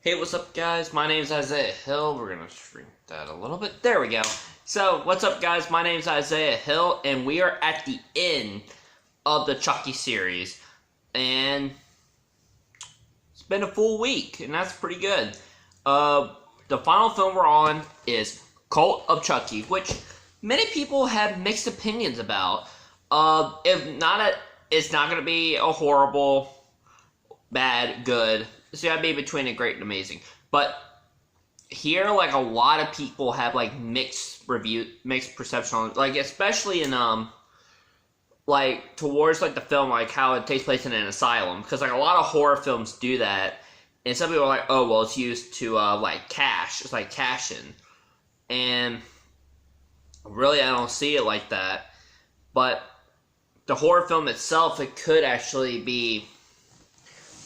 Hey, what's up, guys? My name's Isaiah Hill. We're gonna shrink that a little bit. There we go. So, what's up, guys? My name's Isaiah Hill, and we are at the end of the Chucky series. And it's been a full week, and that's pretty good. The final film we're on is Cult of Chucky, which many people have mixed opinions about. It's not gonna be a horrible, bad, good. It's gotta be between a great and amazing. But here, like, a lot of people have, like, mixed perception on it. Like, especially in, like, towards, like, the film, like, how it takes place in an asylum. Because, like, a lot of horror films do that. And some people are like, oh, well, it's used to, like, cash. It's like cash in. And really, I don't see it like that. But the horror film itself, it could actually be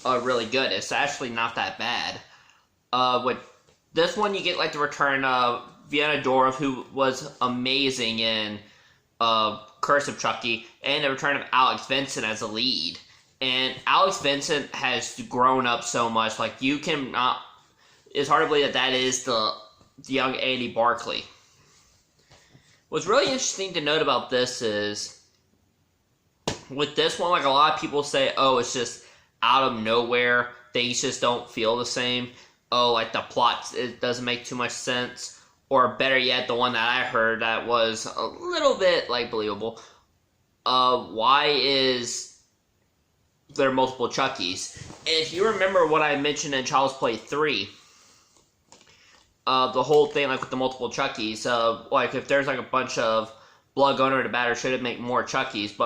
really good. It's actually not that bad. With this one, you get like the return of Vienna Dorff, who was amazing in Curse of Chucky, and the return of Alex Vincent as a lead. And Alex Vincent has grown up so much. Like, you cannot. It's hard to believe that is the young Andy Barclay. What's really interesting to note about this is, with this one, like, a lot of people say, oh, it's just out of nowhere, things just don't feel the same. Oh, like, the plot, it doesn't make too much sense. Or better yet, the one that I heard that was a little bit, like, believable. Why is there multiple Chuckies? And if you remember what I mentioned in Child's Play 3, the whole thing, like, with the multiple Chuckies, like, if there's, like, a bunch of blood going over the batter, should it make more Chuckies?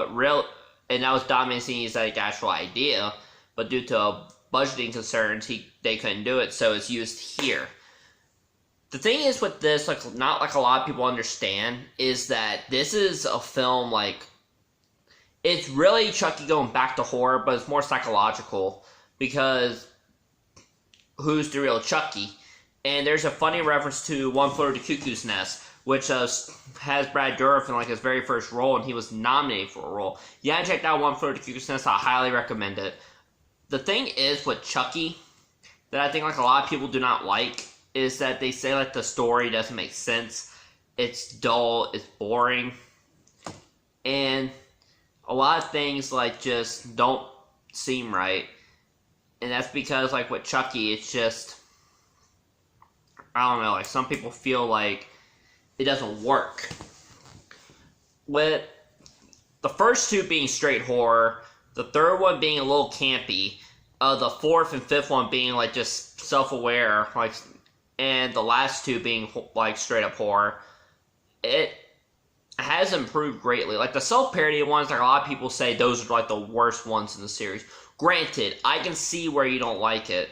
And that was Don Mancini's, like, actual idea. But due to budgeting concerns, they couldn't do it, so it's used here. The thing is with this, like, not like a lot of people understand, is that this is a film, like, it's really Chucky going back to horror, but it's more psychological, because who's the real Chucky? And there's a funny reference to One Flew Over the Cuckoo's Nest, which has Brad Dourif in, like, his very first role, and he was nominated for a role. Yeah, check out One Flew Over the Cuckoo's Nest. I highly recommend it. The thing is with Chucky, that I think, like, a lot of people do not like, is that they say, like, the story doesn't make sense. It's dull, it's boring, and a lot of things, like, just don't seem right. And that's because, like, with Chucky, it's just, I don't know, like, some people feel like it doesn't work. With the first two being straight horror, the third one being a little campy, the fourth and fifth one being, like, just self-aware, like, and the last two being, like, straight-up horror, it has improved greatly. Like, the self-parody ones, like, a lot of people say those are, like, the worst ones in the series. Granted, I can see where you don't like it.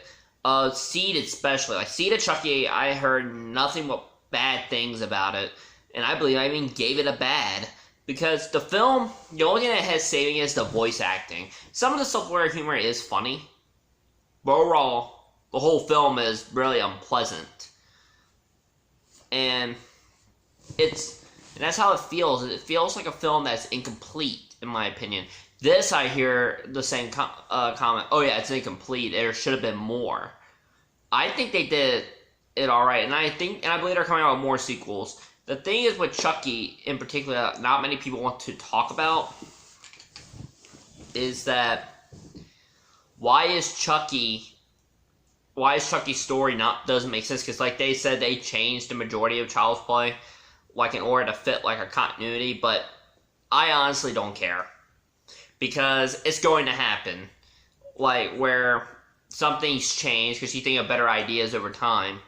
Seed especially. Like, Seed of Chucky, I heard nothing but bad things about it, and I believe I even gave it a bad. Because the film, the only thing that has saving is the voice acting. Some of the self-aware humor is funny, but overall, the whole film is really unpleasant. And that's how it feels. It feels like a film that's incomplete, in my opinion. This, I hear the same comment, oh yeah, it's incomplete, there should have been more. I think they did it alright, and I believe they're coming out with more sequels. The thing is with Chucky, in particular, that not many people want to talk about, is that why is Chucky's story doesn't make sense? Because, like, they said they changed the majority of Child's Play, like, in order to fit, like, a continuity, but I honestly don't care. Because it's going to happen. Like, where something's changed because you think of better ideas over time.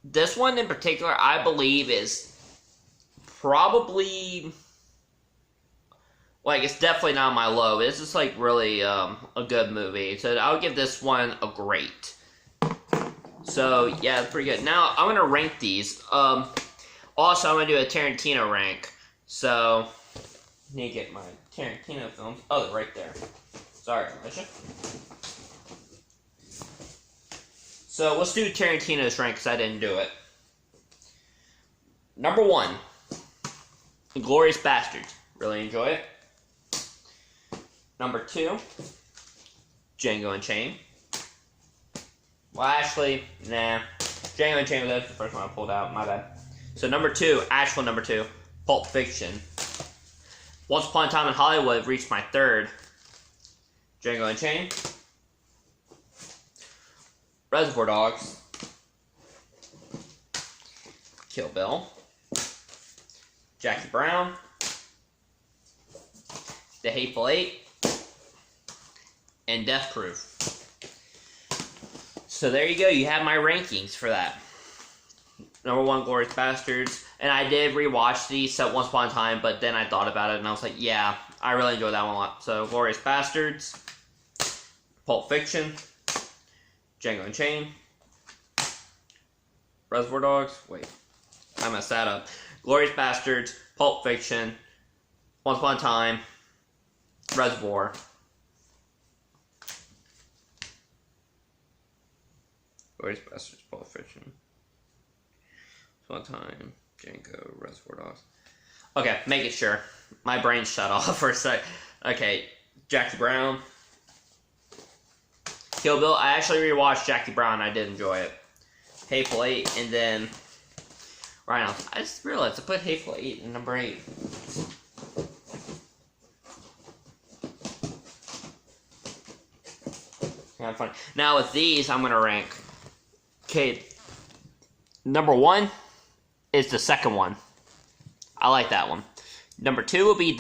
This one in particular, I believe, is probably, like, it's definitely not my low. This is, like, really a good movie. So I would give this one a great. So, yeah, it's pretty good. Now, I'm going to rank these. Also, I'm going to do a Tarantino rank. So, I need to get my Tarantino films. Oh, they're right there. Sorry, Alicia. So, let's do Tarantino's rank, because I didn't do it. Number 1, Inglourious Basterds. Really enjoy it. Number 2, Django Unchained. Well, actually, nah. Django Unchained was the first one I pulled out. My bad. So number 2, actual number 2, Pulp Fiction. Once Upon a Time in Hollywood reached my 3rd. Django Unchained. Reservoir Dogs. Kill Bill. Jackie Brown. The Hateful Eight. And Death Proof. So there you go. You have my rankings for that. Number 1, Glorious Bastards. And I did rewatch these once upon a time, but then I thought about it and I was like, yeah, I really enjoyed that one a lot. So Glorious Bastards, Pulp Fiction, Django Unchained, Reservoir Dogs. Wait, I messed that up. Glorious Bastards, Pulp Fiction, Once Upon a Time, Reservoir. Glorious Bastards, Pulp Fiction. One time, Django, Reservoir Dogs. Okay, making sure. My brain shut off for a sec. Okay, Jackie Brown. Kill Bill. I actually rewatched Jackie Brown. I did enjoy it. Hateful Eight, and then right now, I just realized I put Hateful Eight in number 8. Kind of funny. Now with these, I'm gonna rank. Okay, number 1 is the second one. I like that one. Number 2 will be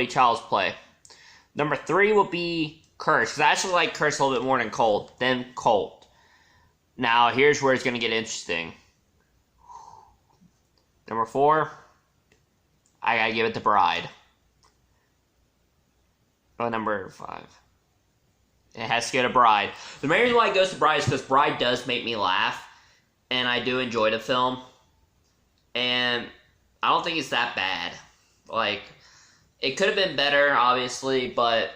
Child's Play. Number 3 will be Curse, because I actually like Curse a little bit more than Cult. Now, here's where it's going to get interesting. Number 4, I gotta give it to Bride. Oh, number 5. It has to go to Bride. The main reason why it goes to Bride is because Bride does make me laugh, and I do enjoy the film. And I don't think it's that bad. Like, it could have been better, obviously, but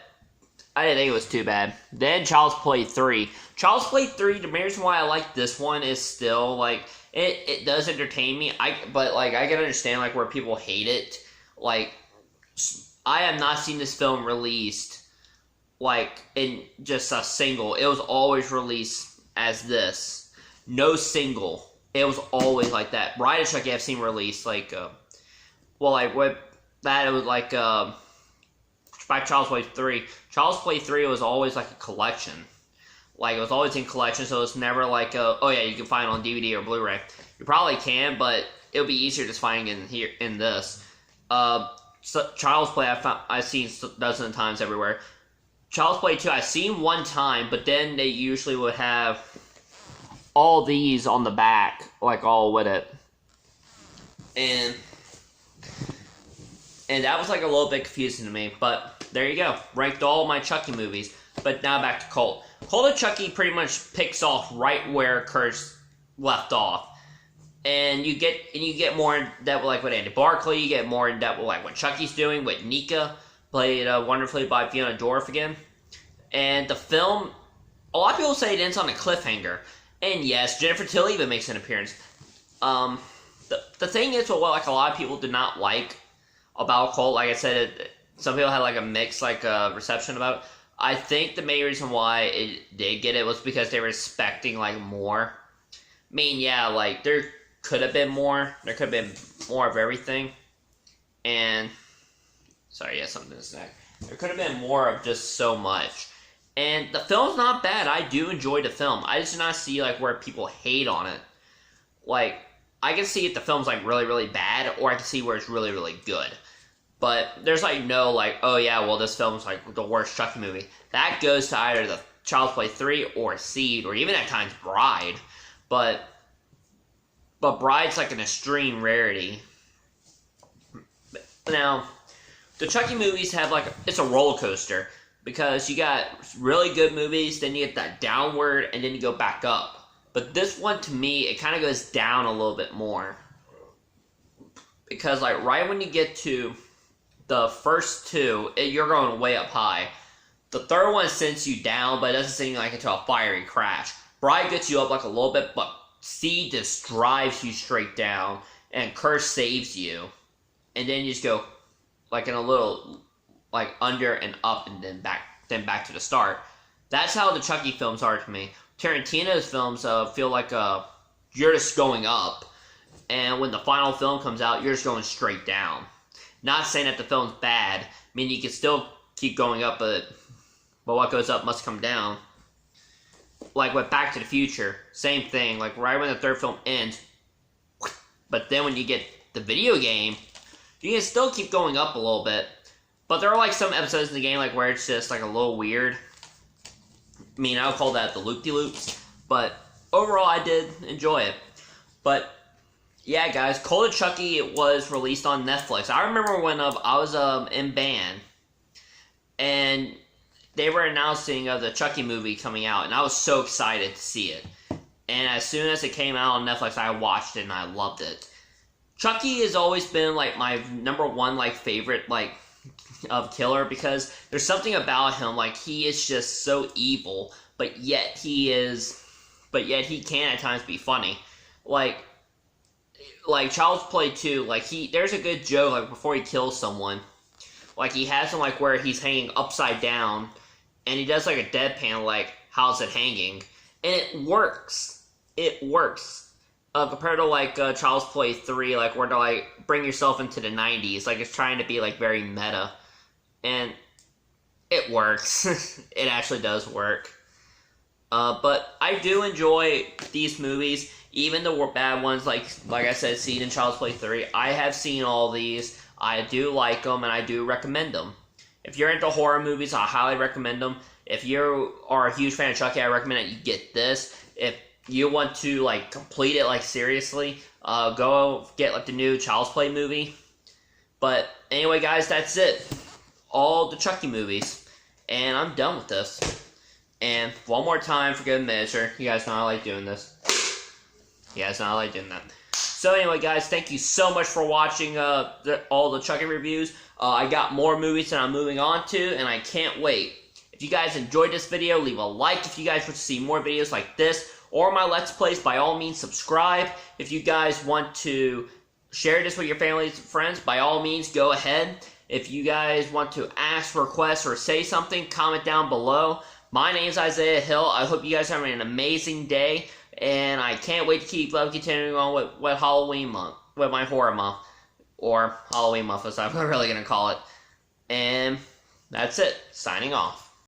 I didn't think it was too bad. Then Child's Play 3. Child's Play 3, the main reason why I like this one is still, like, it does entertain me. But I can understand, like, where people hate it. Like, I have not seen this film released, like, in just a single. It was always released as this. No single. It was always like that. Bride of Chucky I've seen released, like, it was like, by Child's Play 3. Child's Play 3 was always like a collection. Like, it was always in collection, so it's never like, oh yeah, you can find it on DVD or Blu-ray. You probably can, but it'll be easier just finding in this. So Child's Play I've seen dozens of times everywhere. Child's Play 2 I've seen one time, but then they usually would have all these on the back, like all with it. And that was like a little bit confusing to me, but there you go. Ranked all my Chucky movies. But now back to Cult. Cult of Chucky pretty much picks off right where Curse left off. And you get more in depth like with Andy Barclay, you get more in depth with like what Chucky's doing, with Nika, played wonderfully by Fiona Dorff again. And the film, a lot of people say it ends on a cliffhanger. And yes, Jennifer Tilly even makes an appearance. The thing is, what like a lot of people did not like about Cult, like I said, some people had like a mixed reception about it. I think the main reason why it did get it was because they were expecting like more. I mean, yeah, like there could have been more. There could have been more of everything. And sorry, yeah, something to say. There could have been more of just so much. And the film's not bad. I do enjoy the film. I just do not see like where people hate on it. Like, I can see if the film's like really, really bad, or I can see where it's really, really good. But there's like no like, oh yeah, well this film's like the worst Chucky movie. That goes to either the Child's Play 3 or Seed, or even at times Bride. But Bride's like an extreme rarity. Now, the Chucky movies have like, it's a roller coaster. Because you got really good movies, then you get that downward, and then you go back up. But this one, to me, it kind of goes down a little bit more. Because like right when you get to the first two, you're going way up high. The third one sends you down, but it doesn't seem like into a fiery crash. Bride gets you up like a little bit, but Seed just drives you straight down, and Curse saves you. And then you just go like in a little, like under and up, and then back to the start. That's how the Chucky films are to me. Tarantino's films feel like you're just going up, and when the final film comes out, you're just going straight down. Not saying that the film's bad. I mean, you can still keep going up, but what goes up must come down. Like with Back to the Future, same thing. Like right when the third film ends, but then when you get the video game, you can still keep going up a little bit. But there are like some episodes in the game like where it's just like a little weird. I mean, I would call that the loop-de-loops. But overall, I did enjoy it. But yeah, guys, Cult of Chucky, it was released on Netflix. I remember when I was in band, and they were announcing the Chucky movie coming out, and I was so excited to see it. And as soon as it came out on Netflix, I watched it and I loved it. Chucky has always been like my number one like favorite like of killer, because there's something about him, like he is just so evil, but yet he can at times be funny. Like Child's Play 2, like there's a good joke like before he kills someone. Like he has him like where he's hanging upside down, and he does like a deadpan like, how's it hanging? And it works. It works. Compared to like Child's Play 3, like where to like bring yourself into the 90s, like it's trying to be like very meta, and it works. It actually does work. But I do enjoy these movies, even the bad ones. Like I said, seen in Child's Play 3. I have seen all these. I do like them, and I do recommend them. If you're into horror movies, I highly recommend them. If you are a huge fan of Chucky, I recommend that you get this. If you want to like complete it like seriously, go get like the new Child's Play movie. But anyway, guys, that's it. All the Chucky movies, and I'm done with this. And one more time for good measure, you guys know I like doing this. You guys know I like doing that. So anyway, guys, thank you so much for watching all the Chucky reviews. I got more movies that I'm moving on to, and I can't wait. If you guys enjoyed this video, leave a like. If you guys want to see more videos like this, or my Let's Plays, by all means, subscribe. If you guys want to share this with your families and friends, by all means, go ahead. If you guys want to ask, request, or say something, comment down below. My name is Isaiah Hill. I hope you guys are having an amazing day, and I can't wait to keep continuing on with Halloween month, with my horror month, or Halloween month, as I'm really going to call it. And that's it. Signing off.